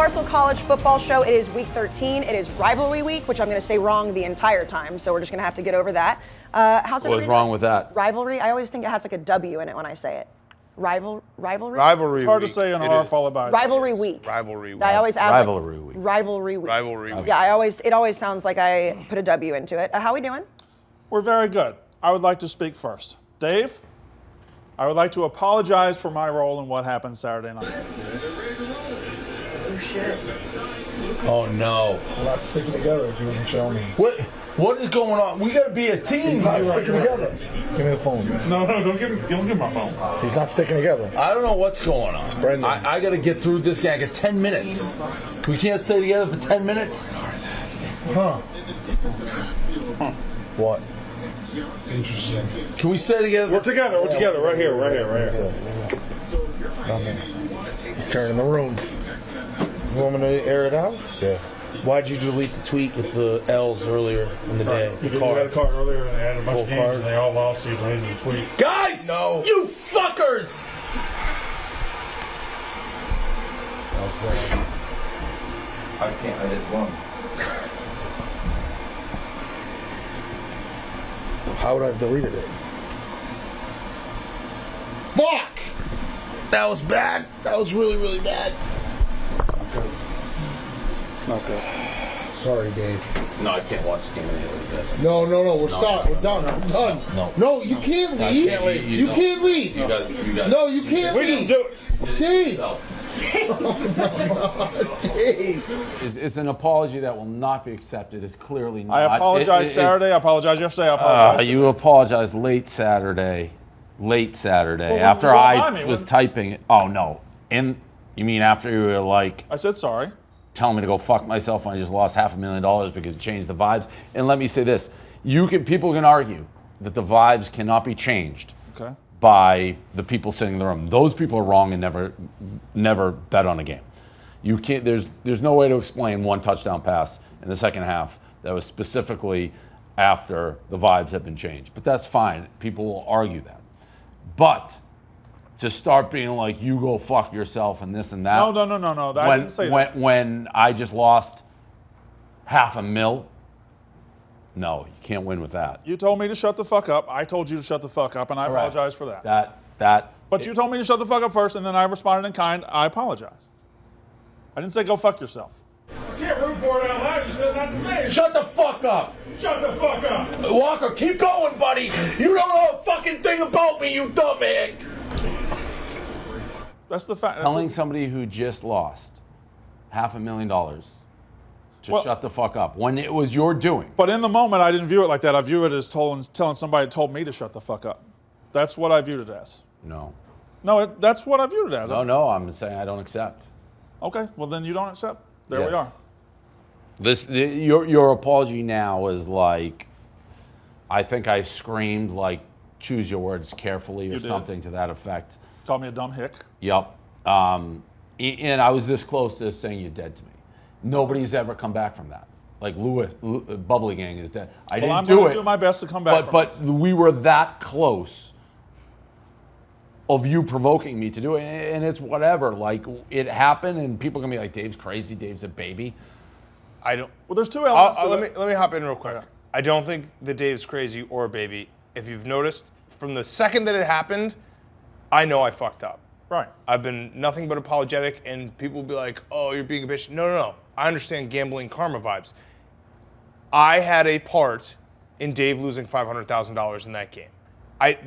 Barstool College Football Show. It is week 13. It is rivalry week, which I'm going to say wrong the entire time, so we're just going to have to get over that. How's What's wrong with that? Rivalry? I always think it has like a W in it when I say it. Rivalry? Rivalry. It's hard week. to say an R followed by Rivalry week. Rivalry week. I always add Rivalry week. Rivalry week. Rivalry week. Yeah, it always sounds like I put a W into it. How we doing? We're very good. I would like to speak first. Dave, I would like to apologize for my role in what happened Saturday night. Oh shit. Oh no. We're not sticking together if you wasn't showing me. What is going on? We got to be a team. He's not sticking together. Give me the phone, man. No, don't give my phone. He's not sticking together. I don't know what's going on. It's Brendan. I got to get through this guy. I got 10 minutes. We can't stay together for 10 minutes? Huh. What? Interesting. Can we stay together? We're together. We're together. Right here. He's turning the room. You want me to air it out? Yeah. Why'd you delete the tweet with the L's earlier in the day? You had a card earlier and they had a bunch Full of games card. and they all lost, so you deleted the tweet. Guys! No. You fuckers! That was bad. I can't, I just won. How would I have deleted it? Fuck! That was bad. That was really, really bad. Not good. Sorry, Dave. No, I can't watch the game anyway, guys. No. We're stopped. We're done. We're done. No, you can't leave. can't leave. You can't leave. You guys. No, you can't We leave. didn't do it. Dave. It's an apology that will not be accepted. It's clearly not. I apologize Saturday. I apologize yesterday. I apologize. You apologized late Saturday. Well, After well, I was typing it. Oh, no. You mean after you were like I said sorry. telling me to go fuck myself when I just lost $500,000 because it changed the vibes? And let me say this. People can argue that the vibes cannot be changed Okay. by the people sitting in the room. Those people are wrong and never bet on a game. You can't. There's no way to explain one touchdown pass in the second half that was specifically after the vibes have been changed. But that's fine. People will argue that. But to start being like, you go fuck yourself and this and that. No. I didn't say that. When I just lost $500,000, no, you can't win with that. You told me to shut the fuck up. I told you to shut the fuck up, and I Correct. apologize for that. But you told me to shut the fuck up first, and then I responded in kind. I apologize. I didn't say go fuck yourself. You can't root for it out loud. You said not to say it. Shut the fuck up! Shut the fuck up. Walker, keep going, buddy. You don't know a fucking thing about me, you dumb egg. That's the fact. Telling somebody who just lost $500,000 to shut the fuck up when it was your doing. But in the moment, I didn't view it like that. I view it as telling somebody told me to shut the fuck up. That's what I viewed it as. No. No, that's what I viewed it as. No, I'm saying I don't accept. Okay, well then you don't accept. There we are. Your apology now is like, I think I screamed like, choose your words carefully or something to that effect. Called me a dumb hick. Yep. And I was this close to saying you're dead to me. Nobody's ever come back from that. Like Bubbly Gang is dead. I didn't I'm do going it. to do my best to come back But we were that close of you provoking me to do it, and it's whatever. Like, it happened, and people are gonna be like, Dave's crazy, Dave's a baby. I don't. Well, there's two elements to it. Let me hop in real quick. I don't think that Dave's crazy or a baby. If you've noticed, from the second that it happened, I know I fucked up. Right. I've been nothing but apologetic, and people will be like, oh, you're being a bitch. No. I understand gambling karma vibes. I had a part in Dave losing $500,000 in that game.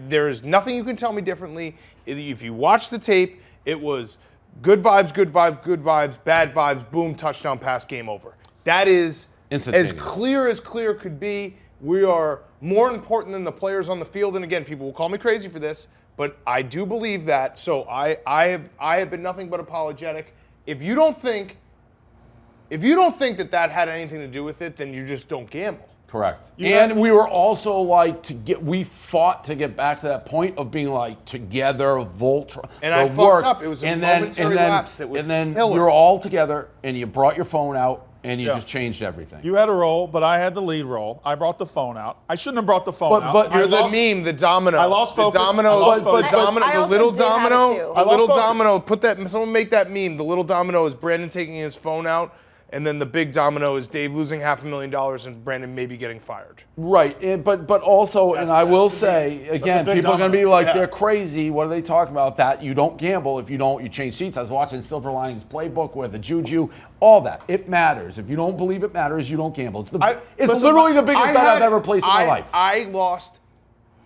There is nothing you can tell me differently. If you watch the tape, it was good vibes, bad vibes, boom, touchdown pass, game over. That is as clear could be. We are more important than the players on the field. And again, people will call me crazy for this, but I do believe that. So I have been nothing but apologetic. If you don't think that had anything to do with it, then you just don't gamble. Correct. And we were also like we fought to get back to that point of being like together, Voltron. And I fucked up. It was a momentary lapse. It was and then killer. you're all together, and you brought your phone out, and you Yeah. just changed everything. You had a role, but I had the lead role. I brought the phone out. I shouldn't have brought the phone out. But You're I the lost- meme, the domino. I lost focus. The domino, I lost the focus. domino, I the also little did have it domino, too. the I lost little focus. domino. Put that. Someone make that meme. The little domino is Brandon taking his phone out, and then the big domino is Dave losing $500,000 and Brandon maybe getting fired. Right, but also, and I will say again, big people are going to be domino. like, Yeah. they're crazy. What are they talking about? That you don't gamble if you don't. You change seats. I was watching Silver Linings Playbook with the juju, all that. It matters. If you don't believe it matters, you don't gamble. It's Listen, literally the biggest I bet I've had- ever placed in my life. I lost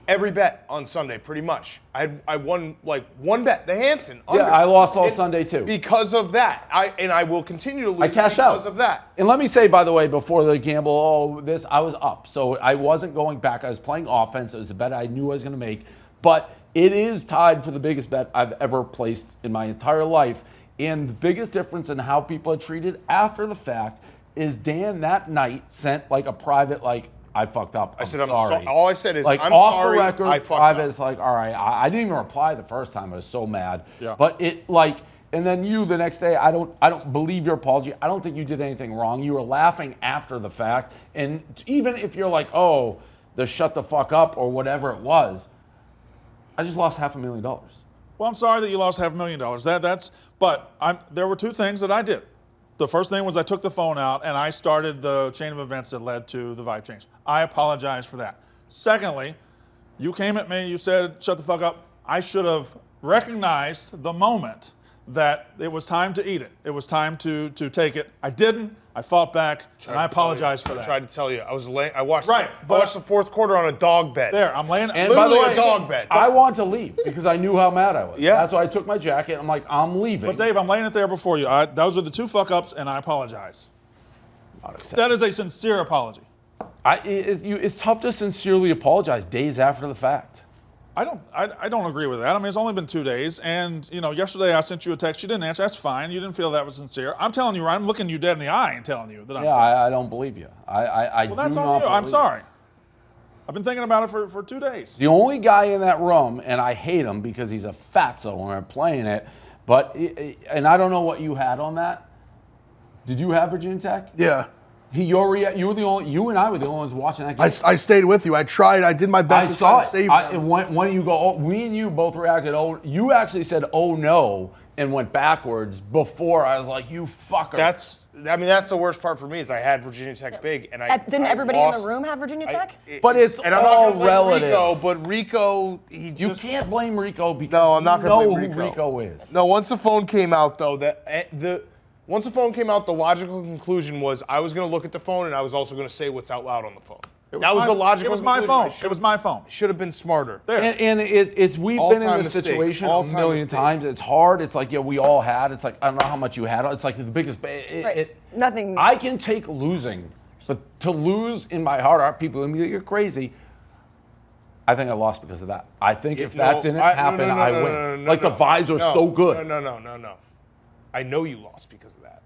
every bet on Sunday, pretty much. I won like one bet, the Hansen. Yeah, I lost all And Sunday too. because of that. I will continue to lose I cashed because out of that. And let me say, by the way, before the gamble, I was up, so I wasn't going back. I was playing offense. It was a bet I knew I was going to make, but it is tied for the biggest bet I've ever placed in my entire life. And the biggest difference in how people are treated after the fact is Dan that night sent like a private I fucked up. I said, sorry. all I said is, like I'm off sorry, the record, I fucked private up. is like, all right. I didn't even reply the first time. I was so mad. Yeah. But and then you the next day, I don't believe your apology. I don't think you did anything wrong. You were laughing after the fact, and even if you're like, oh, the shut the fuck up or whatever it was, I just lost $500,000. Well, I'm sorry that you lost $500,000. There were two things that I did. The first thing was I took the phone out and I started the chain of events that led to the vibe change. I apologize for that. Secondly, you came at me, you said, shut the fuck up. I should have recognized the moment that it was time to eat it. It was time to take it. I didn't. I fought back, and I apologize for I that. tried to tell you. I was laying. I watched. Right, I but- watched the fourth quarter on a dog bed. There, I'm laying. And by the Literally way, a dog bed. I want to leave because I knew how mad I was. Yeah. That's why I took my jacket. I'm like, I'm leaving. But Dave, I'm laying it there before you. Those are the two fuck ups, and I apologize. Not acceptable. That is a sincere apology. It's tough to sincerely apologize days after the fact. I don't agree with that. I mean, it's only been 2 days, and yesterday I sent you a text. You didn't answer. That's fine. You didn't feel that was sincere. I'm telling you, I'm looking you dead in the eye and telling you that I'm sorry. I don't believe you. I Well, that's do on not you. I'm believe sorry. I've been thinking about it for 2 days. The only guy in that room, and I hate him because he's a fatso when we're playing it, and I don't know what you had on that. Did you have Virginia Tech? Yeah. You and I were the only ones watching that game. I stayed with you. I tried. I did my best I to saw try to it. save them. When you go, me and you both reacted. Oh, you actually said, "Oh no," and went backwards before. I was like, "You fucker." That's the worst part for me is I had Virginia Tech big, and Didn't I everybody lost- in the room have Virginia Tech? But it's and I'm all not gonna blame relative. Rico, but Rico, You can't blame Rico because No, I'm not you gonna know blame who Rico. Rico is. No, once the phone came out, though, once the phone came out, the logical conclusion was I was going to look at the phone and I was also going to say what's out loud on the phone. That was the logical It was my conclusion. phone. It was my phone. Should have been smarter. There. And we've been in All-time this mistake. situation a All-time million mistake. times. It's hard. It's like, we all had. It's like, I don't know how much you had. It's like the biggest. Nothing. I can take losing, but to lose in my heart, people will be like, you're crazy. I think I lost because of that. I think if that didn't happen, I win. The vibes are so good. No. I know you lost because of that.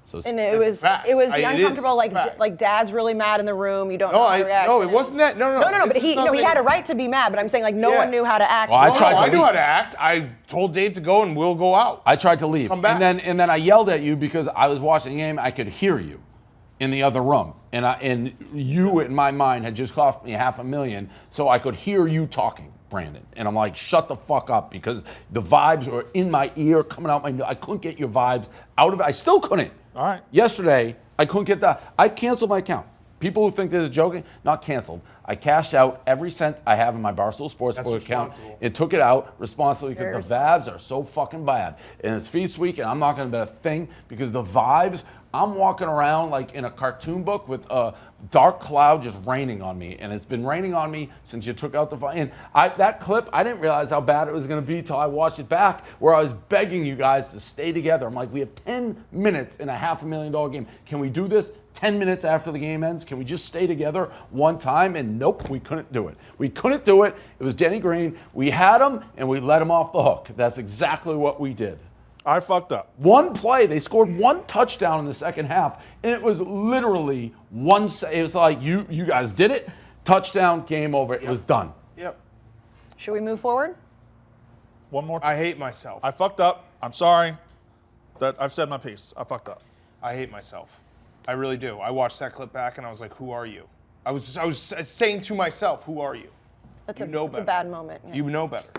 So And it was fact. the It is uncomfortable, fact. like Dad's really mad in the room. You don't No, know how to react. no, it and wasn't that. No. No. But This is he nothing- had a right to be mad. But I'm saying like no Yeah. one knew how to act. Well, I No, tried to I knew leave. how to act. I told Dave to go and we'll go out. I tried to leave. Come back. And then I yelled at you because I was watching the game. I could hear you in the other room. And you, in my mind, had just cost me $500,000, so I could hear you talking, Brandon. And I'm like, shut the fuck up, because the vibes were in my ear, coming out my. I couldn't get your vibes out of it. I still couldn't. All right. Yesterday, I couldn't get that. I canceled my account. People who think this is joking, not canceled. I cashed out every cent I have in my Barstool Sportsbook account. responsible. It took it out responsibly Very because the vibes are so fucking bad. And it's feast week, and I'm not going to bet a thing because the vibes. I'm walking around like in a cartoon book with a dark cloud just raining on me, and it's been raining on me since you took out the vibe. And that clip, I didn't realize how bad it was going to be till I watched it back, where I was begging you guys to stay together. I'm like, we have 10 minutes in a $500,000 game. Can we do this 10 minutes after the game ends? Can we just stay together one time? And nope, we couldn't do it. We couldn't do it. It was Denny Green. We had him, and we let him off the hook. That's exactly what we did. I fucked up. One play, they scored one touchdown in the second half, and it was literally it was like, you guys did it, touchdown, game over, it was done. Yep. Should we move forward? One more time. I hate myself. I fucked up. I'm sorry. That I've said my piece. I fucked up. I hate myself. I really do. I watched that clip back and I was like, who are you? I was saying to myself, who are you? That's You a know it's a better. bad moment. Yeah. You know better.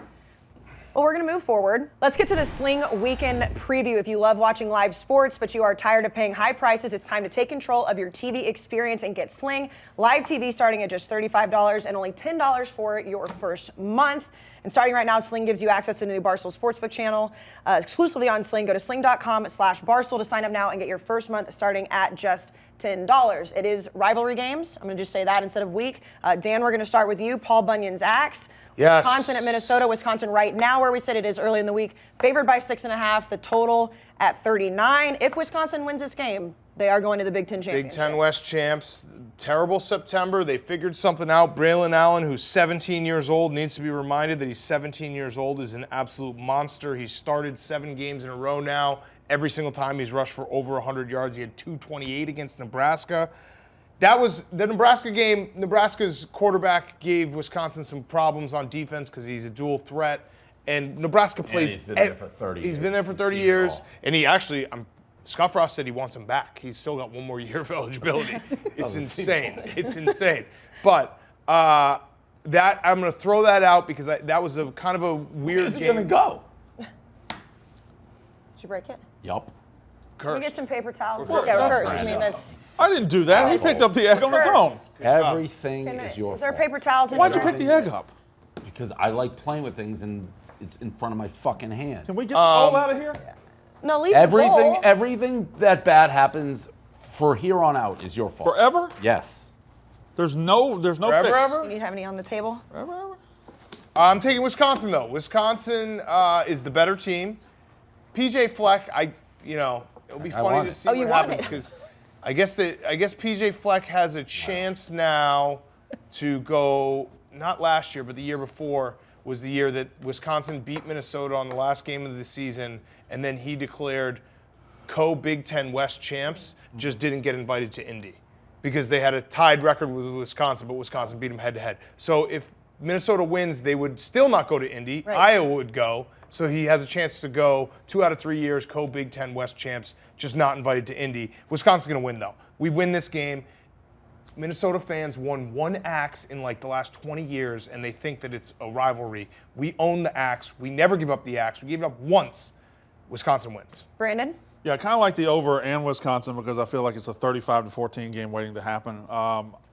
Well, we're going to move forward. Let's get to the Sling Weekend Preview. If you love watching live sports, but you are tired of paying high prices, it's time to take control of your TV experience and get Sling. Live TV starting at just $35 and only $10 for your first month. And starting right now, Sling gives you access to the new Barstool Sportsbook channel exclusively on Sling. Go to sling.com/Barstool to sign up now and get your first month starting at just $10. It is rivalry games. I'm going to just say that instead of week. Dan, we're going to start with you. Paul Bunyan's axed. Yes. Wisconsin at Minnesota. Wisconsin right now, where we said it is early in the week, favored by 6.5. The total at 39. If Wisconsin wins this game, they are going to the Big Ten championship. Big Ten West champs. Terrible September. They figured something out. Braylon Allen, who's 17 years old, needs to be reminded that he's 17 years old, is an absolute monster. He's started 7 games in a row now. Every single time he's rushed for over 100 yards. He had 228 against Nebraska. That was the Nebraska game. Nebraska's quarterback gave Wisconsin some problems on defense because he's a dual threat. And Nebraska plays. he's been there for 30 He's years. been there for 30 You've seen it years. all. And he actually, Scott Frost said he wants him back. He's still got 1 more year of eligibility. It's insane. It's insane. But that I'm going to throw that out because that was a kind of a weird Where's he game. going to go? Did you break it? Yup. Can we get some paper towels? Cursed. Yeah, we're That's cursed. I right. mean, that's. I didn't do that. He picked up the egg on his own. Everything is your Is there fault. paper towels in Why'd you there? pick the egg up? Because I like playing with things and it's in front of my fucking hand. Can we get the bowl out of here? No, leave the bowl. Everything that bad happens for here on out is your fault. Forever? Yes. There's no Forever, fix. ever? You need to have any on the table? Forever, ever? I'm taking Wisconsin though. Wisconsin is the better team. PJ Fleck, it'll be funny want to it. see Oh, you what want happens it. because I guess PJ Fleck has a chance now to go. Not last year, but the year before was the year that Wisconsin beat Minnesota on the last game of the season, and then he declared co-Big Ten West champs. Just didn't get invited to Indy because they had a tied record with Wisconsin, but Wisconsin beat them head-to-head. So if Minnesota wins, they would still not go to Indy. Right. Iowa would go. So he has a chance to go 2 out of 3 years, co-Big Ten West champs, just not invited to Indy. Wisconsin's going to win, though. We win this game. Minnesota fans won 1 axe in like the last 20 years, and they think that it's a rivalry. We own the axe. We never give up the axe. We gave it up once. Wisconsin wins. Brandon? Yeah, I kind of like the over and Wisconsin because I feel like it's a 35-14 game waiting to happen.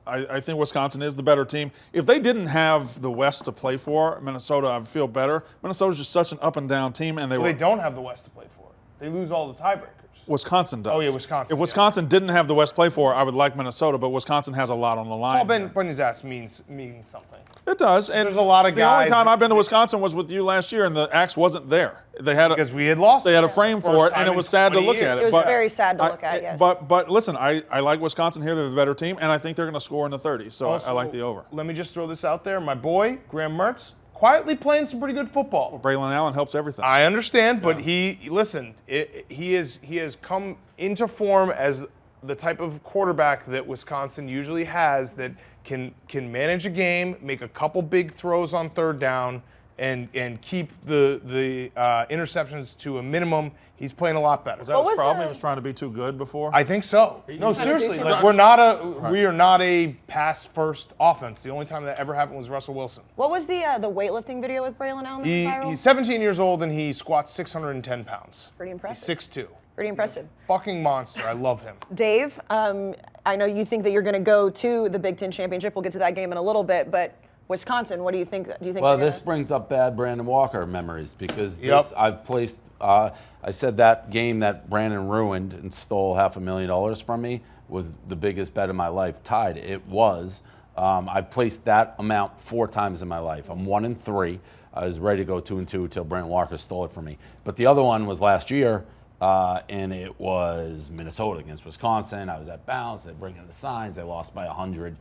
I think Wisconsin is the better team. If they didn't have the West to play for, Minnesota, I feel better. Minnesota's just such an up and down team, and Well, they don't have the West to play for. They lose all the tiebreakers. Wisconsin does. Oh, yeah, Wisconsin, If yeah. Wisconsin didn't have the West to play for, I would like Minnesota, but Wisconsin has a lot on the line. Paul Bunyan's ass means something. It does. And There's a lot of the only guys time that- I've been to Wisconsin was with you last year, and the axe wasn't there. They had Because we had lost. They had a frame for it, First and time it in was sad to 20 look years. at it. It was but very sad to look at, yes. But listen, I like Wisconsin here. They're the better team, and I think they're going to score in the 30s. So I like the over. Let me just throw this out there. My boy, Graham Mertz, quietly playing some pretty good football. Braylon Allen helps everything. I understand, but he has come into form as the type of quarterback that Wisconsin usually has that can manage a game, make a couple big throws on 3rd down, and keep the interceptions to a minimum. He's playing a lot better. Was that What his was problem? the- He was trying to be too good before? I think so. No, trying to seriously. do too Like much. we are not a pass first offense. The only time that ever happened was Russell Wilson. What was the weightlifting video with Braylon Allen that went viral? He's 17 years old and he squats 610 pounds. Pretty impressive. He's 6'2". Pretty impressive. Fucking monster. I love him. Dave, I know you think that you're going to go to the Big Ten championship. We'll get to that game in a little bit, but Wisconsin, what do you think? Do you think? Well, they're this brings up bad Brandon Walker memories because Yep. I've placed. I said that game that Brandon ruined and stole $500,000 from me was the biggest bet of my life. Tied. It was. I've placed that amount 4 times in my life. I'm 1-3. I was ready to go 2-2 until Brandon Walker stole it from me. But the other one was last year, and it was Minnesota against Wisconsin. I was at bounds. They bring in the signs. They lost by 100.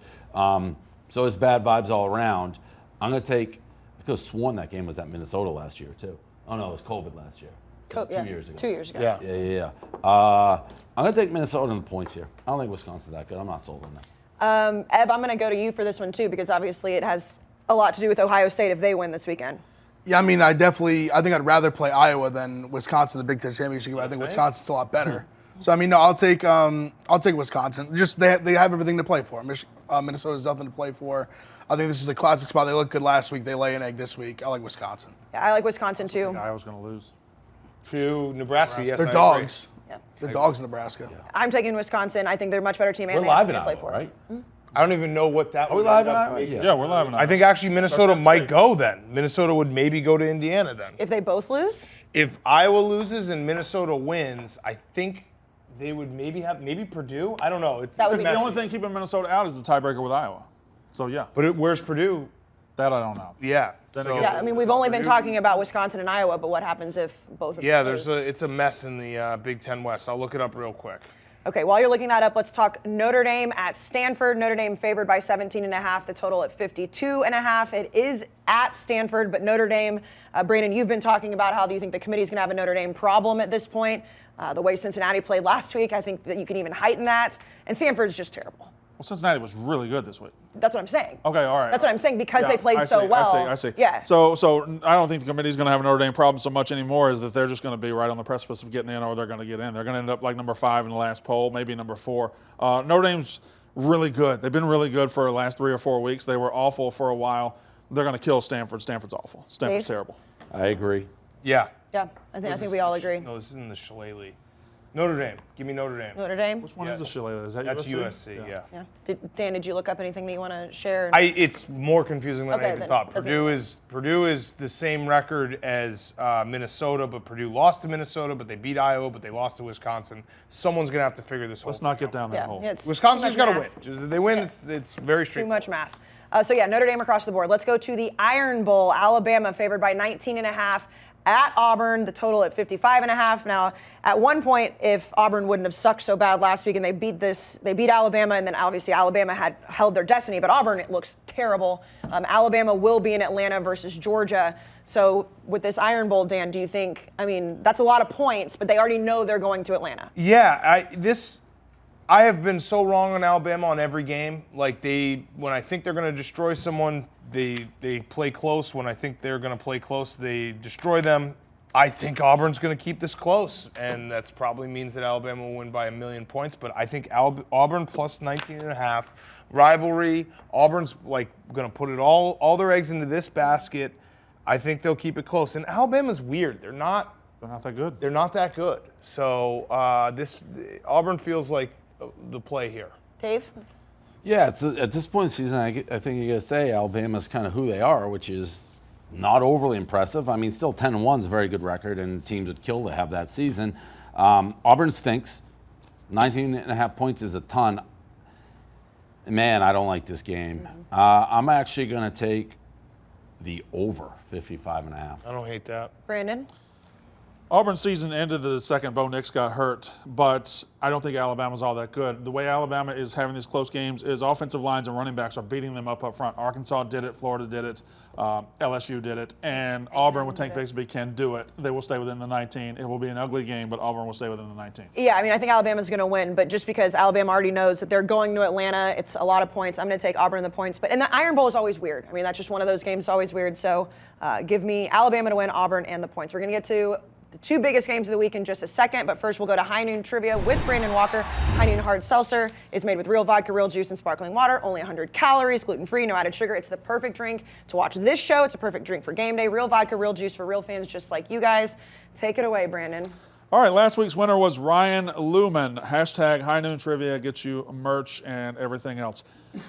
So it's bad vibes all around. I'm going to take. I could have sworn that game was at Minnesota last year too. Oh no, it was COVID last year. So it was 2 years ago. 2 years ago. Yeah. Yeah. I'm going to take Minnesota in the points here. I don't think Wisconsin's that good. I'm not sold on that. Ev, I'm going to go to you for this one too because obviously it has a lot to do with Ohio State if they win this weekend. Yeah, I mean, I think I'd rather play Iowa than Wisconsin in the Big Ten championship. I think Wisconsin's a lot better. So I mean, no, I'll take Wisconsin. Just they have everything to play for. Minnesota's nothing to play for. I think this is a classic spot. They looked good last week. They lay an egg this week. I like Wisconsin. Yeah, I like Wisconsin too. I was going to lose. To Nebraska, yes, They're I dogs. Yeah. They're dogs in Nebraska. I'm taking Wisconsin. I think they're a much better team. And We're they have live in something to Iowa, play for. right? I don't even know what that Are we would live end in up Iowa? making. Yeah, we're live in I think actually Minnesota That's might state. go then. Minnesota would maybe go to Indiana then. If they both lose, If Iowa loses and Minnesota wins, I think they would maybe Purdue. I don't know. That would Because be the only thing keeping Minnesota out is the tiebreaker with Iowa. So, yeah, But where's Purdue? that I don't know. Yeah. Then so- it yeah. I mean, we've only been talking about Wisconsin and Iowa, but what happens if both of Yeah, them lose? it's a mess in the Big Ten West. I'll look it up real quick. Okay, while you're looking that up, let's talk Notre Dame at Stanford. Notre Dame favored by 17.5, the total at 52.5. It is at Stanford, but Notre Dame, Brandon, you've been talking about how do you think the committee's gonna have a Notre Dame problem at this point. The way Cincinnati played last week, I think that you can even heighten that. And Stanford's just terrible. Well, Cincinnati was really good this week. That's what I'm saying. Okay, all right. That's what I'm saying, because Yeah, they played I so see, well. I see. Yeah. So I don't think the committee's going to have a Notre Dame problem so much anymore. Is that they're just going to be right on the precipice of getting in, or they're going to get in. They're going to end up like number 5 in the last poll, maybe number 4. Notre Dame's really good. They've been really good for the last 3 or 4 weeks. They were awful for a while. They're going to kill Stanford. Stanford's awful. Stanford's Dave? terrible. I agree. Yeah. Yeah, I think we all agree. No, this isn't the Shillelagh. Notre Dame. Give me Notre Dame. Notre Dame? Which one Yeah. is the Shillelagh? Is that That's USC? USC, yeah. Yeah. Dan, did you look up anything that you want to share? It's more confusing than Okay, I even then thought. doesn't Purdue is the same record as Minnesota, but Purdue lost to Minnesota, but they beat Iowa, but they lost to Wisconsin. Someone's gonna have to figure this whole Let's not thing get out. down that Yeah, hole. it's Wisconsin's too much got to math. win. They win. Yeah. It's very Too straightforward. much math. So yeah, Notre Dame across the board. Let's go to the Iron Bowl. Alabama favored by 19.5 at Auburn. The total at 55.5. Now, at one point, if Auburn wouldn't have sucked so bad last week and they beat Alabama, and then obviously Alabama had held their destiny, but Auburn, it looks terrible. Alabama will be in Atlanta versus Georgia. So with this Iron Bowl, Dan, do you think? I mean, that's a lot of points, but they already know they're going to Atlanta. Yeah, I have been so wrong on Alabama on every game. Like when I think they're going to destroy someone, they play close. When I think they're going to play close, they destroy them. I think Auburn's going to keep this close, and that probably means that Alabama will win by 1,000,000 points. But I think Auburn plus 19.5. Rivalry. Auburn's like going to put it all their eggs into this basket. I think they'll keep it close. And Alabama's weird. They're not that good. They're not that good. So Auburn feels like the play here. Dave? Yeah, at this point in the season, I think you got to say Alabama's kind of who they are, which is not overly impressive. I mean, still 10-1 is a very good record, and teams would kill to have that season. Auburn stinks. 19.5 points is a ton. Man, I don't like this game. I'm actually going to take the over 55.5. I don't hate that. Brandon? Auburn's season ended the second Bo Nix got hurt, but I don't think Alabama's all that good. The way Alabama is having these close games is offensive lines and running backs are beating them up front. Arkansas did it, Florida did it, LSU did it, and Auburn with Tank Bigsby can do it. They will stay within the 19. It will be an ugly game, but Auburn will stay within the 19. Yeah, I mean, I think Alabama's going to win, but just because Alabama already knows that they're going to Atlanta, it's a lot of points. I'm going to take Auburn in the points. And the Iron Bowl is always weird. I mean, that's just one of those games, always weird. So give me Alabama to win, Auburn, and the points. We're going to get to the 2 biggest games of the week in just a second, but first we'll go to High Noon Trivia with Brandon Walker. High Noon Hard Seltzer is made with real vodka, real juice, and sparkling water. Only 100 calories, gluten-free, no added sugar. It's the perfect drink to watch this show. It's a perfect drink for game day. Real vodka, real juice for real fans just like you guys. Take it away, Brandon. All right, last week's winner was Ryan Lumen. Hashtag High Noon Trivia gets you merch and everything else.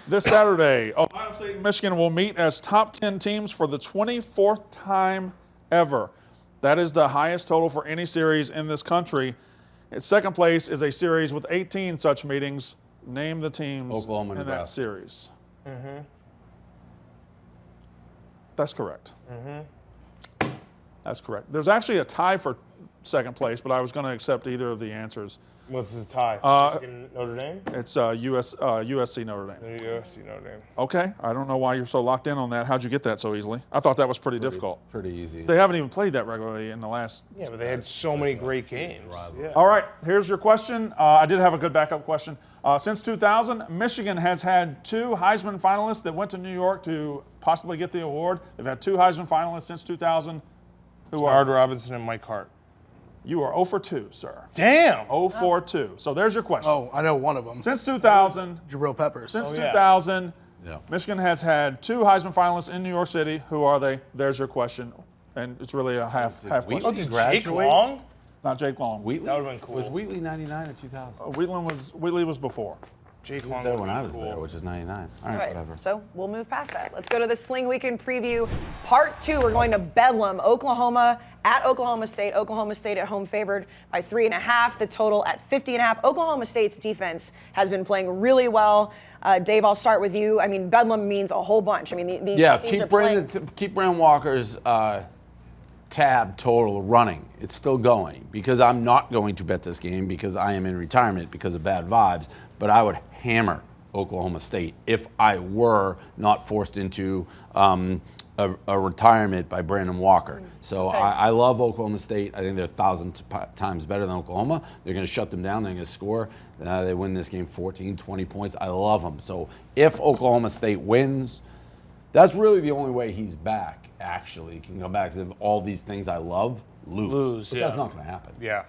This Saturday, Ohio State and Michigan will meet as top 10 teams for the 24th time ever. That is the highest total for any series in this country. Its second place is a series with 18 such meetings. Name the teams Oklahoma, in that Nebraska. series. That's correct. That's correct. There's actually a tie for second place, but I was going to accept either of the answers. What's the tie? Michigan, Notre Dame? It's USC Notre Dame. USC Notre Dame. Okay, I don't know why you're so locked in on that. How'd you get that so easily? I thought that was pretty difficult. Pretty easy. They haven't even played that regularly in the last. Yeah, but they had so many great games. Yeah. All right, here's your question. I did have a good backup question. Since 2000, Michigan has had 2 Heisman finalists that went to New York to possibly get the award. They've had 2 Heisman finalists since 2000. Who are? Howard Robinson and Mike Hart. You are 0 for 2, sir. Damn. 0 for 2. So there's your question. Oh, I know one of them. Since 2000, Jabril Peppers. Since yeah. 2000, Yeah. Michigan has had 2 Heisman finalists in New York City. Who are they? There's your question. And it's really a half Oh, question. did Jake graduate? Long? Not Jake Long. Wheatley? That would've been cool. Was Wheatley 99 or 2000? Wheatley was before. Jake He was Long there would when be I was cool. there, which is 99. All All right, right, whatever. so we'll move past that. Let's go to the Sling Weekend Preview, Part 2. We're going to Bedlam, Oklahoma, at Oklahoma State. Oklahoma State at home favored by 3.5. The total at 50.5. Oklahoma State's defense has been playing really well. Dave, I'll start with you. I mean, Bedlam means a whole bunch. I mean, these teams are playing. keep Brandon Walker's tab total running. It's still going because I'm not going to bet this game because I am in retirement because of bad vibes. But I would hammer Oklahoma State if I were not forced into a retirement by Brandon Walker. So Okay. I love Oklahoma State. I think they're 1,000 times better than Oklahoma. They're going to shut them down. They're going to score. They win this game 14, 20 points. I love them. So if Oklahoma State wins, that's really the only way he's back, actually. He can come back. Because if all these things I love, lose. But yeah. that's not going to happen. Yeah.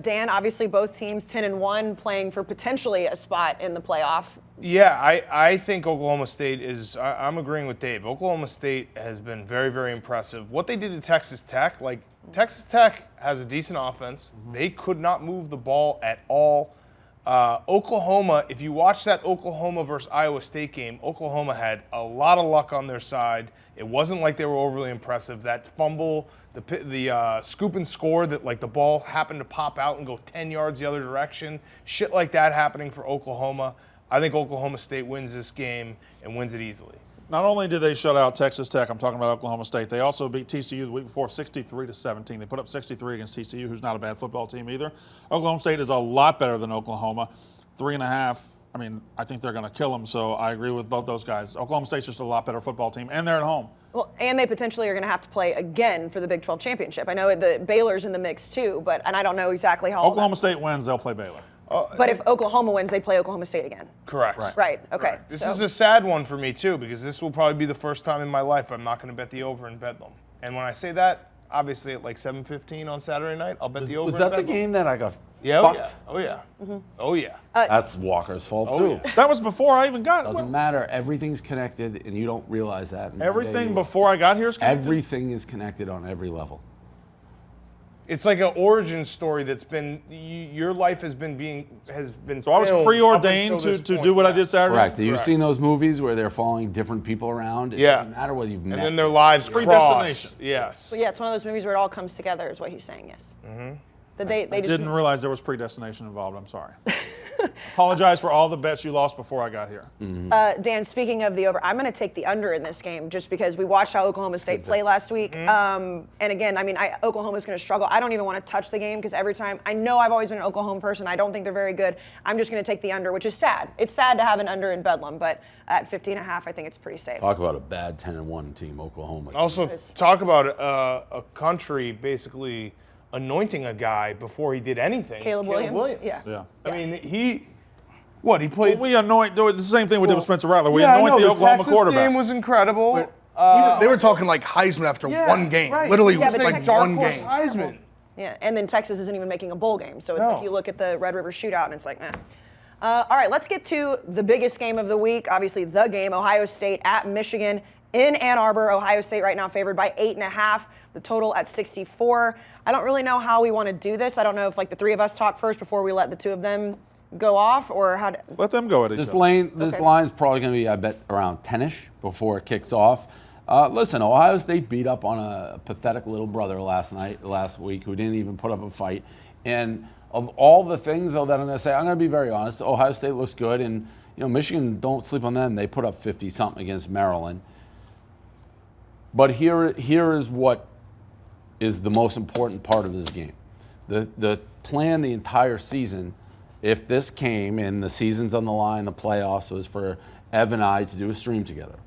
Dan, obviously both teams 10-1, playing for potentially a spot in the playoff. Yeah, I think Oklahoma State is, I'm agreeing with Dave. Oklahoma State has been very, very impressive. What they did to Texas Tech, like Texas Tech has a decent offense. They could not move the ball at all. Oklahoma, if you watch that Oklahoma versus Iowa State game, Oklahoma had a lot of luck on their side. It wasn't like they were overly impressive. That fumble, the scoop and score that like the ball happened to pop out and go 10 yards the other direction, shit like that happening for Oklahoma. I think Oklahoma State wins this game and wins it easily. Not only did they shut out Texas Tech, I'm talking about Oklahoma State, they also beat TCU the week before 63-17. They put up 63 against TCU, who's not a bad football team either. Oklahoma State is a lot better than Oklahoma. 3.5, I mean, I think they're going to kill them, so I agree with both those guys. Oklahoma State's just a lot better football team, and they're at home. Well, and they potentially are going to have to play again for the Big 12 championship. I know the Baylor's in the mix too, and I don't know exactly how. Oklahoma State wins, they'll play Baylor. But if Oklahoma wins, they play Oklahoma State again. Correct. Right. Okay. Right. This so- is a sad one for me too, because this will probably be the first time in my life I'm not going to bet the over in Bedlam. And when I say that, obviously at like 7:15 on Saturday night, I'll bet the over. Was in that the Bedlam. game that I got Yeah. fucked? Oh yeah. Oh yeah. That's Walker's fault, Oh, too. yeah. That was before I even got Doesn't matter. Everything's connected, and you don't realize that. And one day Everything you will. before I got here is connected. Everything is connected on every level. It's like an origin story that's been your life has been So I was filmed preordained up until this to point. do what I Yeah. did Saturday. Correct. Have you Correct. seen those movies where they're following different people around? It Yeah. doesn't matter whether you've met And then their them. lives cross. Predestination. Yes. So yeah, it's one of those movies where it all comes together, is what he's saying. Yes. Mm-hmm. That they I just didn't realize there was predestination involved. I'm sorry. Apologize for all the bets you lost before I got here. Dan, speaking of the over, I'm going to take the under in this game just because we watched how Oklahoma State play last week. And again, I mean, Oklahoma's going to struggle. I don't even want to touch the game because every time, I know I've always been an Oklahoma person. I don't think they're very good. I'm just going to take the under, which is sad. It's sad to have an under in Bedlam, but at 50.5, I think it's pretty safe. Talk about a bad 10-1 team, Oklahoma. Also, talk about a country basically anointing a guy before he did anything. Caleb Williams. Yeah. Yeah. I mean, he played. We anoint, do it the same thing we did with Spencer Rattler. We Yeah, I anoint know, the Oklahoma Texas quarterback. game was incredible. Even, they were talking like Heisman after Yeah, one game. right. Literally, Yeah, was but like Texas- Dark one horse game. Heisman. Yeah, and then Texas isn't even making a bowl game. So it's No. like you look at the Red River Shootout and it's like, eh. All right, let's get to the biggest game of the week. Obviously, the game, Ohio State at Michigan in Ann Arbor. Ohio State right now favored by 8.5. The total at 64. I don't really know how we want to do this. I don't know if like the three of us talk first before we let the two of them go off, or how to. Let them go at each This other. This line's probably going to be, I bet, around 10-ish before it kicks off. Listen, Ohio State beat up on a pathetic little brother last week, who didn't even put up a fight. And of all the things, though, that I'm going to say, I'm going to be very honest. Ohio State looks good, and Michigan, don't sleep on them. They put up 50-something against Maryland. But here is what is the most important part of this game. The plan the entire season, if this came and the season's on the line, the playoffs, was for Ev and I to do a stream together.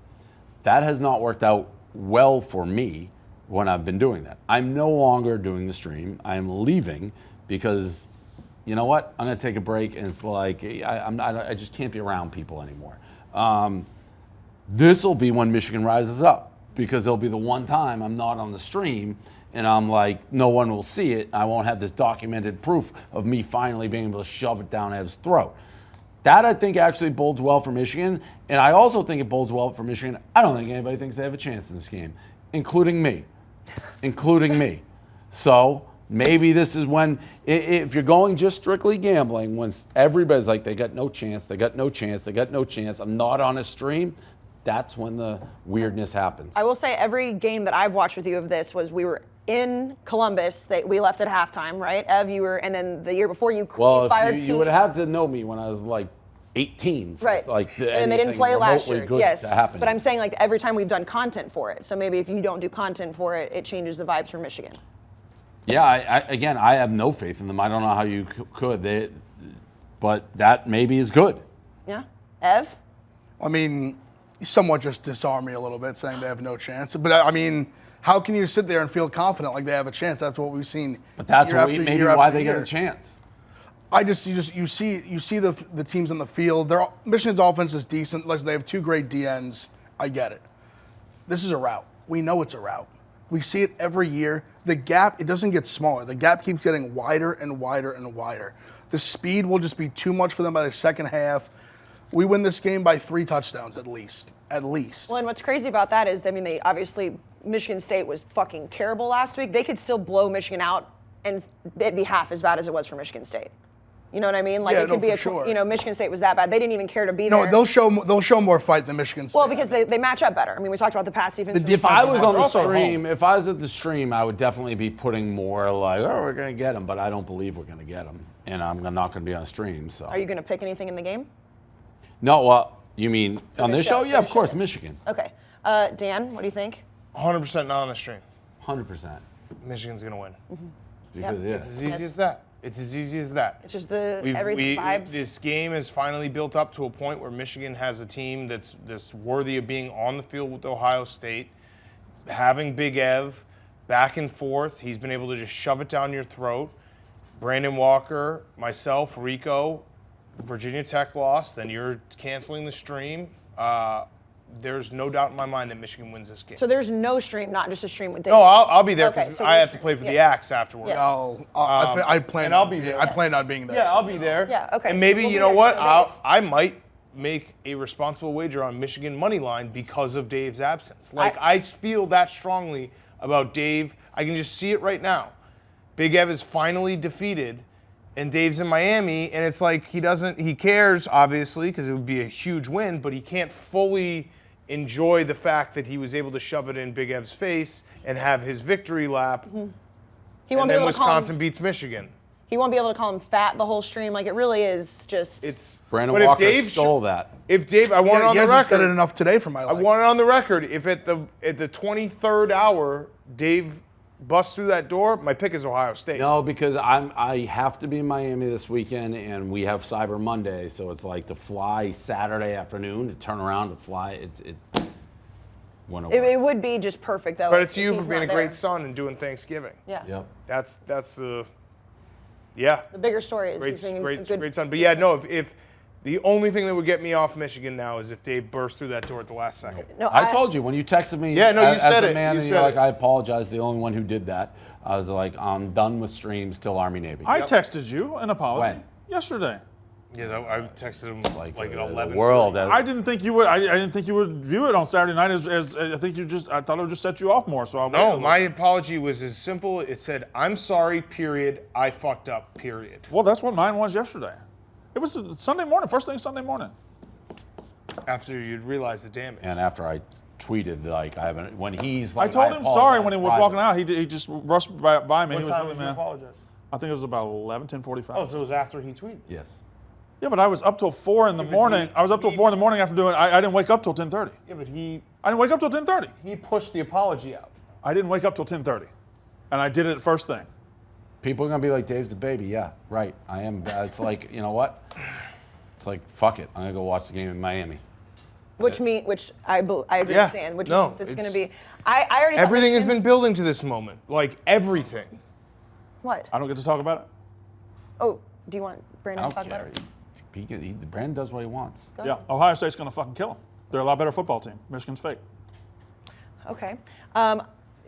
That has not worked out well for me when I've been doing that. I'm no longer doing the stream. I'm leaving because, you know what? I'm going to take a break, and it's like I just can't be around people anymore. This will be when Michigan rises up, because it'll be the one time I'm not on the stream, and I'm like, no one will see it. I won't have this documented proof of me finally being able to shove it down Ev's throat. That, I think, actually bodes well for Michigan. And I also think it bodes well for Michigan. I don't think anybody thinks they have a chance in this game, including me. So maybe this is when, if you're going just strictly gambling, when everybody's like, they got no chance, I'm not on a stream, that's when the weirdness happens. I will say every game that I've watched with you of this was we were in Columbus. We left at halftime, right? Ev, you were, and then the year before you fired. You would have had to know me when I was like 18. Right. Like and they didn't play last year. Yes. To happen. But I'm saying like every time we've done content for it. So maybe if you don't do content for it, it changes the vibes for Michigan. Yeah, I have no faith in them. I don't know how you could. But that maybe is good. Yeah. Ev? I mean, somewhat just disarm me a little bit, saying they have no chance. But I mean, how can you sit there and feel confident like they have a chance? That's what we've seen. But that's maybe why they year. get a chance. You see the teams on the field. Michigan's offense is decent. Like they have two great DNs. I get it. This is a route. We know it's a route. We see it every year. The gap, it doesn't get smaller. The gap keeps getting wider and wider and wider. The speed will just be too much for them by the second half. We win this game by 3 touchdowns at least. At least. Well, and what's crazy about that is, I mean, they obviously, Michigan State was fucking terrible last week. They could still blow Michigan out, and it'd be half as bad as it was for Michigan State. You know what I mean? Like yeah, it could be sure. Michigan State was that bad. They didn't even care to be there. No, they'll show more fight than Michigan State. Well, because they match up better. I mean, we talked about the pass defense. If I was on the stream, I would definitely be putting more like, oh, we're going to get them, but I don't believe we're going to get them, and I'm not going to be on stream. So. Are you going to pick anything in the game? No, well, you mean on this show? Yeah, of course, show. Michigan. Okay. Dan, what do you think? 100% not on the stream. 100%. Michigan's going to win. Mm-hmm. Because, It's as easy as that. It's as easy as that. It's just everything vibes. This game has finally built up to a point where Michigan has a team that's worthy of being on the field with Ohio State. Having Big Ev back and forth, he's been able to just shove it down your throat. Brandon Walker, myself, Rico, Virginia Tech lost, then you're canceling the stream. There's no doubt in my mind that Michigan wins this game. So there's no stream, not just a stream with Dave. No, I'll be there because Okay, so I no have to play for the Axe afterwards. Yes. I plan. and I'll be there. I plan on being there. Yeah, I'll be there. Yeah, okay, And so maybe, we'll be you know there what? for Dave. I might make a responsible wager on Michigan money line because of Dave's absence. Like, I feel that strongly about Dave. I can just see it right now. Big Ev is finally defeated, and Dave's in Miami, and it's like he cares, obviously, because it would be a huge win, but he can't fully enjoy the fact that he was able to shove it in Big Ev's face and have his victory lap. He won't And be then able to call Wisconsin him. beats Michigan. He won't be able to call him fat the whole stream. Like it really is just. It's Brandon but if Walker Dave stole that. If Dave, I want it on he the hasn't said it record. enough today for my I life. want it on the record. If at the 23rd hour, Dave busts through that door, my pick is Ohio State. No, because I have to be in Miami this weekend, and we have Cyber Monday, so it's like to fly Saturday afternoon, to turn around, to fly. It would be just perfect though. Credit to if you he's for being a not great there. son and doing Thanksgiving. Yeah. Yep. That's the yeah. The bigger story is Great, he's being a great, good. great son. But yeah, no, if the only thing that would get me off Michigan now is if Dave burst through that door at the last second. No, I told you when you texted me. Yeah, no, you as said a it. man, You and said you're like, it. I apologize. The only one who did that. I was like, I'm done with streams till Army Navy. I texted you an apology When? yesterday. Yeah, I texted him like at 11. The world. I didn't think you would. I didn't think you would view it on Saturday night as I think you just. I thought it would just set you off more. So I No, my apology was as simple. It said, "I'm sorry. Period. I fucked up. Period." Well, that's what mine was yesterday. It was Sunday morning. First thing Sunday morning. After you'd realize the damage. And after I tweeted, like, I haven't. When he's I like, told him sorry when he was apologize walking out. He just rushed by me. What He time was did you man. apologize? I think it was about 10:45. Oh, so it was after he tweeted. Yes. Yeah, but I was up till 4 in the morning. I was up till 4 in the morning after doing it. I didn't wake up till 10:30. Yeah, but I didn't wake up till 10:30. he pushed the apology out. I didn't wake up till 10:30, and I did it first thing. People are gonna be like, Dave's the baby. Yeah, right. I am. It's like, you know what? It's like, fuck it. I'm gonna go watch the game in Miami. Which I agree Yeah, with Dan. Which no, means it's going to it's- be. I already. thought Everything has Michigan- been building to this moment. Like everything. What? I don't get to talk about it. Oh, do you want I Brandon to don't talk about care. it? Brandon does what he wants. Go Yeah, ahead. Ohio State's going to fucking kill them. They're a lot better football team. Michigan's fake. Okay.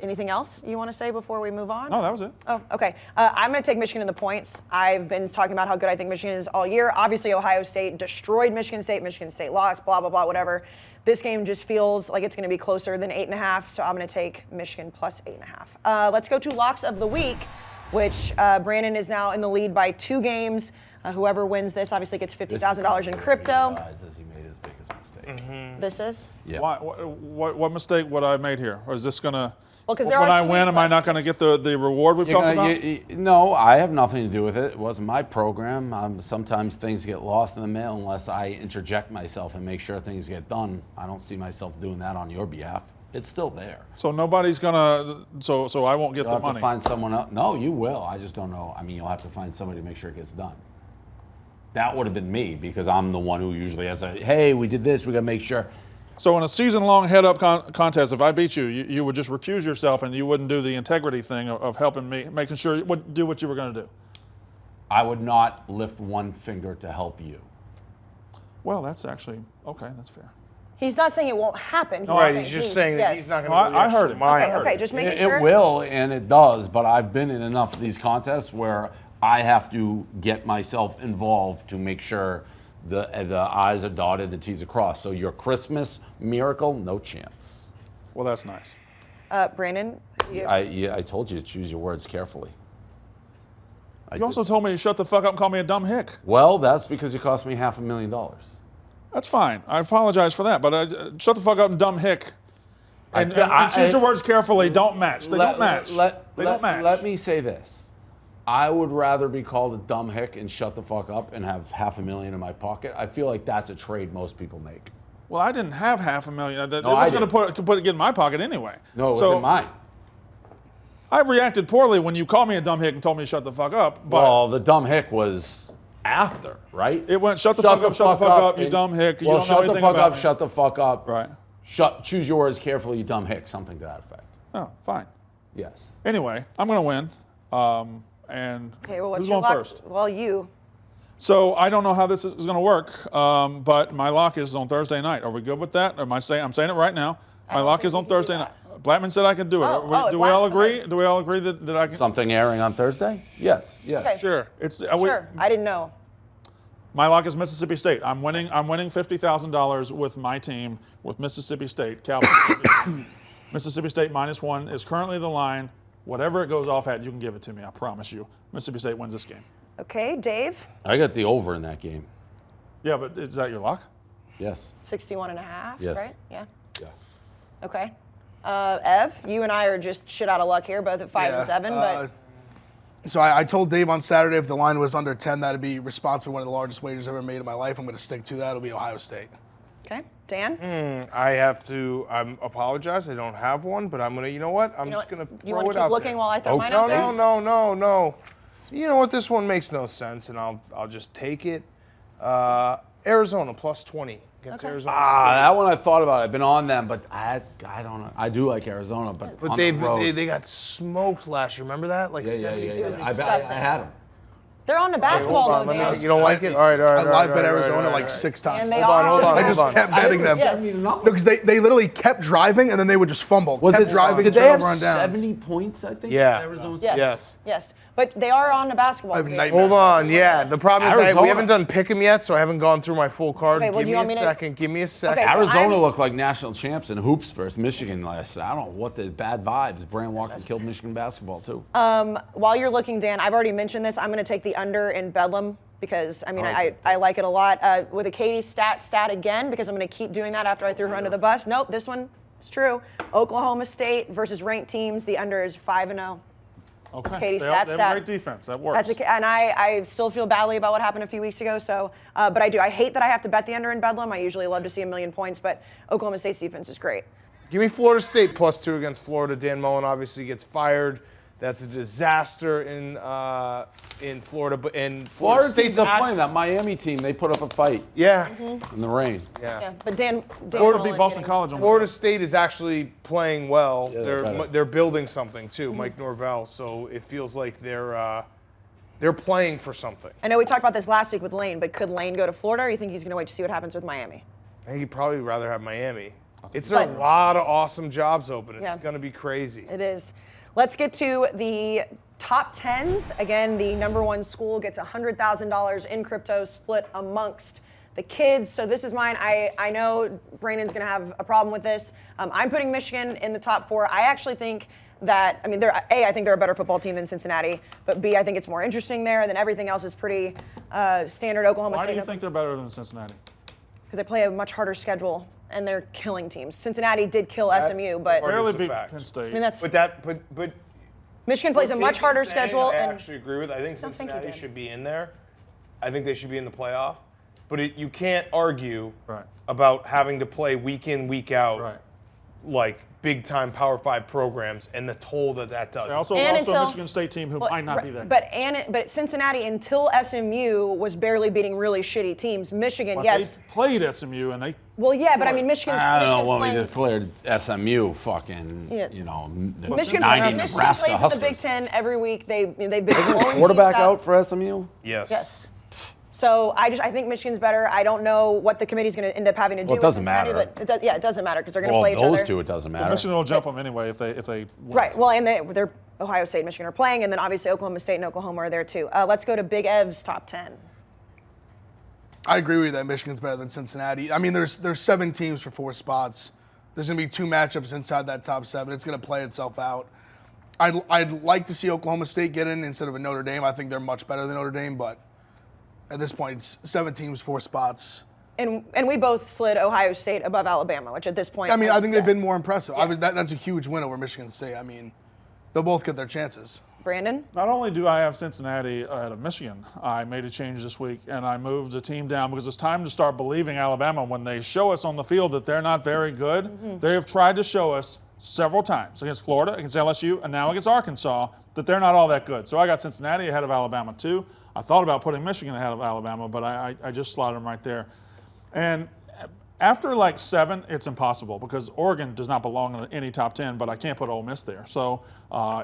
Anything else you want to say before we move on? No, that was it. Oh, okay. I'm going to take Michigan in the points. I've been talking about how good I think Michigan is all year. Obviously, Ohio State destroyed Michigan State. Michigan State lost, blah, blah, blah, whatever. This game just feels like it's going to be closer than 8.5, so I'm going to take Michigan plus 8.5. Let's go to locks of the week, which Brandon is now in the lead by 2 games. Whoever wins this obviously gets $50,000 in crypto. He made his biggest mistake. This is? Yeah. What mistake would I have made here? Or is this going to... Well, because there when are I two win, weeks am I left. not going to get the reward we've talked about? No, I have nothing to do with it. It wasn't my program. Sometimes things get lost in the mail unless I interject myself and make sure things get done. I don't see myself doing that on your behalf. It's still there. So nobody's going to... So I won't get You'll the have money. to find someone else. No, you will. I just don't know. I mean, you'll have to find somebody to make sure it gets done. That would have been me because I'm the one who usually has a, hey, we did this, we got to make sure. So in a season-long head-up contest, if I beat you, you would just recuse yourself and you wouldn't do the integrity thing of helping me, making sure you would do what you were going to do. I would not lift one finger to help you. Well, that's actually, okay, that's fair. He's not saying it won't happen. He's just saying that he's not going to. I heard it. Okay, just making sure. It will, and it does, but I've been in enough of these contests where I have to get myself involved to make sure the I's are dotted, the T's are crossed. So your Christmas miracle, no chance. Well, that's nice. Brandon? I told you to choose your words carefully. You also told me to shut the fuck up and call me a dumb hick. Well, that's because you cost me $500,000. That's fine. I apologize for that, but shut the fuck up and dumb hick. And choose your words carefully. Don't match. They don't match. They don't match. Let me say this. I would rather be called a dumb hick and shut the fuck up and have $500,000 in my pocket. I feel like that's a trade most people make. Well, I didn't have $500,000. It No, was I going to get in my pocket anyway. No, it wasn't mine. I reacted poorly when you called me a dumb hick and told me to shut the fuck up. But Well, the dumb hick was after, right? it went shut the fuck up, you dumb hick. You Well, don't know shut the anything fuck about up, me. shut the fuck up. Right. Choose your words carefully, you dumb hick. Something to that effect. Oh, fine. Yes. Anyway, I'm going to win. And Okay, well, what's who's your going lock? first? Well, you. So I don't know how this is going to work, but my lock is on Thursday night. Are we good with that? I'm saying it right now. My don't lock think is we on can do Thursday that. night. Blackman said I could do it. Do we all agree? Do we all agree that I can? Something airing on Thursday? Yes. Yes. Okay. Sure. It's Sure. I didn't know. My lock is Mississippi State. I'm winning $50,000 with my team with Mississippi State. Cowboys. Mississippi State -1 is currently the line. Whatever it goes off at, you can give it to me. I promise you. Mississippi State wins this game. Okay, Dave? I got the over in that game. Yeah, but is that your lock? Yes. 61.5, Yes. right? Yeah. Yeah. Okay. Ev, you and I are just shit out of luck here, both at 5 and 7, but So I told Dave on Saturday if the line was under 10, that'd be responsibly one of the largest wagers ever made in my life. I'm going to stick to that. It'll be Ohio State. okay. Dan? I have to. I apologize. I don't have one, but I'm gonna. You know what? I'm just gonna You throw want it to keep out looking there. while I throw mine Okay. out No, there? no. You know what? This one makes no sense, and I'll just take it. Arizona +20 against Okay. Arizona That one I thought about. I've been on them, but I don't know. I do like Arizona, but State. on But the road. they got smoked last year. Remember that? Like Yeah. 77. I disgusting. had them. They're on the basketball, Hold on, though, let me- Dan. you don't like it? All right. I live bet all right, Arizona all right, like all right. 6 times. And they Hold on, are. hold on, I hold just on. kept betting them. Yes. Because they literally kept driving and then they would just fumble. Was kept it driving, did they have turnover on downs. 70 points, I think? Yeah. Arizona Yes. Yes. Yes. But they are on the basketball. I have team. nightmares. Hold on, yeah. The problem is we Arizona. haven't done pick'em yet, so I haven't gone through my full card. Okay, well, Give do me you a want me to- second. Give me a second. Okay, so Arizona I'm- looked like national champs in hoops versus Michigan last year. I don't know what the bad vibes. Brand Walker killed Michigan basketball, too. While you're looking, Dan, I've already mentioned this. I'm going to take the under in Bedlam because, I mean, I like it a lot. With a Katie stat again, because I'm going to keep doing that after I threw her under the bus. Nope, this one is true. Oklahoma State versus ranked teams. The under is 5-0. Okay. Katie's they stat. have a great defense. That works. And I still feel badly about what happened a few weeks ago. So, but I do. I hate that I have to bet the under in Bedlam. I usually love to see 1,000,000 points, but Oklahoma State's defense is great. Give me Florida State +2 against Florida. Dan Mullen obviously gets fired. That's a disaster in Florida, but in Florida State's team's up playing. That Miami team, they put up a fight Yeah, in the rain. Yeah, but Dan Florida Mullen beat Boston getting- College on Florida State is actually playing well. Yeah, they're better. They're building something too, Mike Norvell. So it feels like they're playing for something. I know we talked about this last week with Lane, but could Lane go to Florida, or you think he's going to wait to see what happens with Miami? I think he'd probably rather have Miami. It's But- a lot of awesome jobs open. It's Yeah. going to be crazy. It is. Let's get to the top 10s. Again, the number one school gets $100,000 in crypto split amongst the kids. So this is mine. I know Brandon's going to have a problem with this. I'm putting Michigan in the top 4. I actually think that, I mean, I think they're a better football team than Cincinnati, but B, I think it's more interesting there, and then everything else is pretty standard. Oklahoma Why State. do you think they're better than Cincinnati? Because they play a much harder schedule, and they're killing teams. Cincinnati did kill SMU, but Part Barely is a beat fact. Penn State. I mean, that's But Michigan plays a what much Casey's harder saying, schedule. I And actually agree with. I think No, thank you, Cincinnati Dan. should be in there. I think they should be in the playoff. But you can't argue Right. about having to play week in, week out, Right. like big time Power 5 programs and the toll that does. They also And lost to a until- Michigan State team who Well, might not right, be that but Cincinnati, until SMU, was barely beating really shitty teams. Michigan, But yes. They played SMU and they Well, yeah, but I mean, Michigan's I don't know Michigan's when we playing. declared SMU fucking, Yeah. you know, the Michigan, 90 Michigan Nebraska plays in the Big Huskers. Ten every week. They've been blowing Quarterback teams out for SMU? Yes. Yes. So I think Michigan's better. I don't know what the committee's going to end up having to do. Well, it with doesn't Cincinnati, matter. But it doesn't matter because they're going to Well, play each those other. two, it doesn't matter. Michigan will jump them anyway if they win. Right. Well, and they're Ohio State and Michigan are playing, and then obviously Oklahoma State and Oklahoma are there too. Let's go to Big Ev's top 10. I agree with you that Michigan's better than Cincinnati. I mean, there's 7 teams for 4 spots. There's going to be 2 matchups inside that top 7. It's going to play itself out. I'd like to see Oklahoma State get in instead of a Notre Dame. I think they're much better than Notre Dame, but at this point, it's 7 teams, 4 spots. And we both slid Ohio State above Alabama, which at this point. I mean, I think yeah. they've been more impressive. Yeah. That's a huge win over Michigan State. I mean, they'll both get their chances. Brandon? Not only do I have Cincinnati ahead of Michigan, I made a change this week and I moved the team down because it's time to start believing Alabama when they show us on the field that they're not very good. Mm-hmm. They have tried to show us several times against Florida, against LSU, and now against Arkansas that they're not all that good. So I got Cincinnati ahead of Alabama too. I thought about putting Michigan ahead of Alabama, but I just slotted them right there. And after like 7, it's impossible because Oregon does not belong in any top 10, but I can't put Ole Miss there. So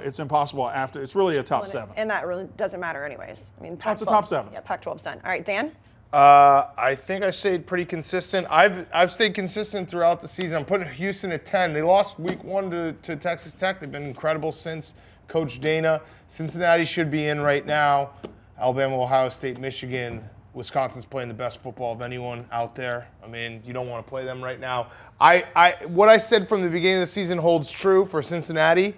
it's impossible after. It's really a top 7. And that really doesn't matter anyways. I mean, Pac-12. That's a top 7. Yeah, Pac-12's done. All right, Dan? I think I stayed pretty consistent. I've stayed consistent throughout the season. I'm putting Houston at 10. They lost week 1 to Texas Tech. They've been incredible since Coach Dana. Cincinnati should be in right now. Alabama, Ohio State, Michigan. Wisconsin's playing the best football of anyone out there. I mean, you don't want to play them right now. What I said from the beginning of the season holds true for Cincinnati.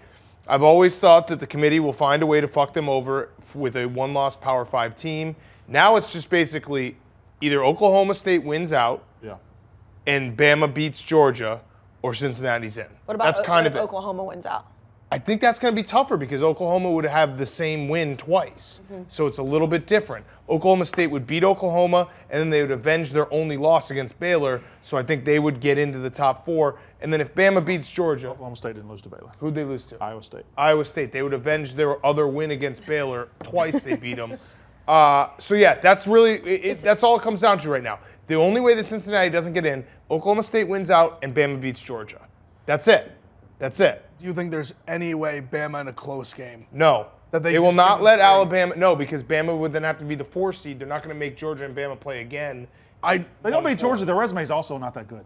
I've always thought that the committee will find a way to fuck them over with a 1-loss Power 5 team. Now it's just basically either Oklahoma State wins out Yeah. and Bama beats Georgia, or Cincinnati's in. What about That's kind of it. Oklahoma wins out? I think that's going to be tougher because Oklahoma would have the same win twice. So it's a little bit different. Oklahoma State would beat Oklahoma, and then they would avenge their only loss against Baylor. So I think they would get into the top 4. And then if Bama beats Georgia, Oklahoma State didn't lose to Baylor. who'd they lose to? Iowa State. Iowa State. They would avenge their other win against Baylor. Twice they beat them. So yeah, that's really that's all it comes down to right now. The only way that Cincinnati doesn't get in, Oklahoma State wins out and Bama beats Georgia. That's it. That's it. Do you think there's any way Bama in a close game? No. That they They will just not give let them three. Alabama. No, because Bama would then have to be the 4 seed. They're not going to make Georgia and Bama play again. They don't beat 1-4. Georgia. Their resume is also not that good.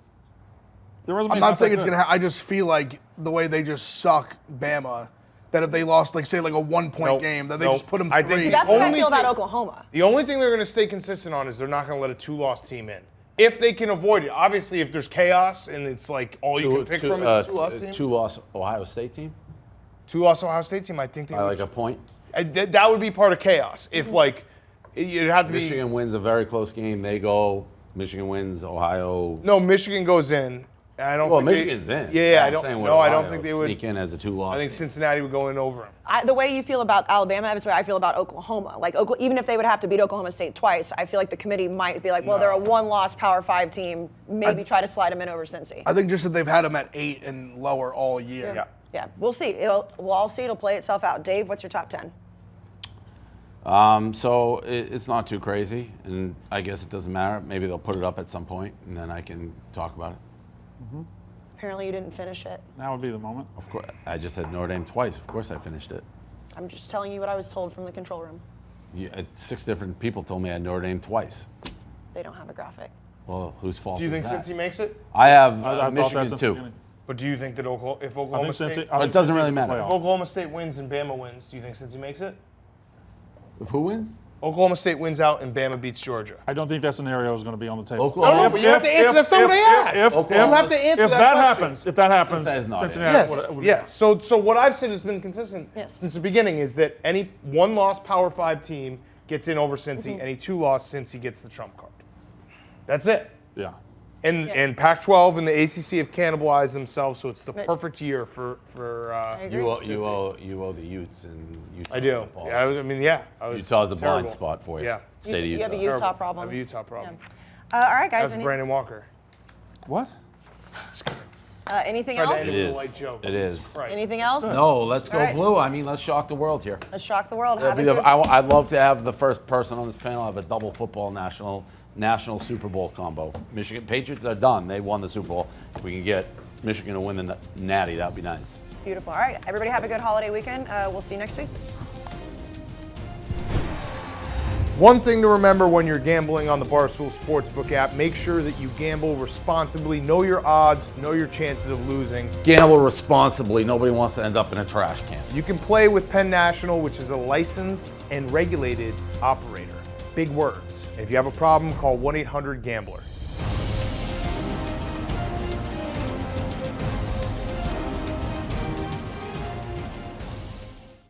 Their resume I'm not saying it's going to I just feel like the way they just suck Bama, that if they lost, like, say, like a 1-point Nope. game, that they Nope. just put them I 3. think That's what I only feel about thing- Oklahoma. The only thing they're going to stay consistent on is they're not going to let a 2-loss team in. If they can avoid it. Obviously, if there's chaos and it's like all you can pick from is a 2-loss team. 2-loss Ohio State team 2-loss Ohio State team, I think they by would. like a point. That would be part of chaos. If, like, it'd have to be. Michigan wins a very close game. They go. Michigan wins. Ohio. No, Michigan goes in. I don't Well, think they- Michigan's in. Yeah, I I'm don't. saying No, I don't Ohio think they would. sneak in as a 2-loss. I think team. Cincinnati would go in over them. The way you feel about Alabama is the way I feel about Oklahoma. Like, even if they would have to beat Oklahoma State twice, I feel like the committee might be like, well, they're a 1-loss Power 5 team. Maybe try to slide them in over Cincy. I think just that they've had them at 8 and lower all year. Yeah. Yeah, we'll see. We'll all see. It'll play itself out. Dave, what's your top 10? So it's not too crazy, and I guess it doesn't matter. Maybe they'll put it up at some point, and then I can talk about it. Apparently you didn't finish it. Now would be the moment. Of course, I just had Notre Dame twice. Of course, I finished it. I'm just telling you what I was told from the control room. 6 different people told me I had Notre Dame twice. They don't have a graphic. Well, whose fault Do you is think that? Cincy makes it? I have I thought Michigan that since the too. beginning. But do you think that if I Oklahoma think State, Cincy. It doesn't really Cincy's in the matter. if playoff. Oklahoma State wins and Bama wins, do you think Cincy makes it? If who wins? Oklahoma State wins out and Bama beats Georgia. I don't think that scenario is going to be on the table. Oklahoma. No, but you have to answer. That's not what I asked. If, You have to answer if that that question. happens, if that happens, Cincinnati's not in. Cincinnati Yes, would- yes. So what I've said has been consistent Yes. since the beginning is that any one-loss Power 5 team gets in over Cincy, any two-loss Cincy gets the trump card. That's it. Yeah. And Pac-12 and the ACC have cannibalized themselves, so it's the Right. perfect year for agree. You owe Cincy. the Utes and Utah. I do. football. Yeah, I was Utah's a terrible. blind spot for you. Yeah. State of You Utah. have a Utah Terrible. problem. I have a Utah problem. All right, guys. That's Brandon Walker. What? Anything Tried to else? end It with a is. light joke. It Jesus is. Christ. Anything else? No, let's go All right. blue. I mean, let's shock the world here. Let's shock the world. That'd Have a be the- good- I'd love to have the first person on this panel have a double football national Super Bowl combo. Michigan Patriots are done. They won the Super Bowl. If we can get Michigan to win the Natty, that'd be nice. Beautiful. All right, everybody have a good holiday weekend. We'll see you next week. One thing to remember when you're gambling on the Barstool Sportsbook app, make sure that you gamble responsibly. Know your odds, know your chances of losing. Gamble responsibly. Nobody wants to end up in a trash can. You can play with Penn National, which is a licensed and regulated operator. Big words. If you have a problem, call 1-800-GAMBLER.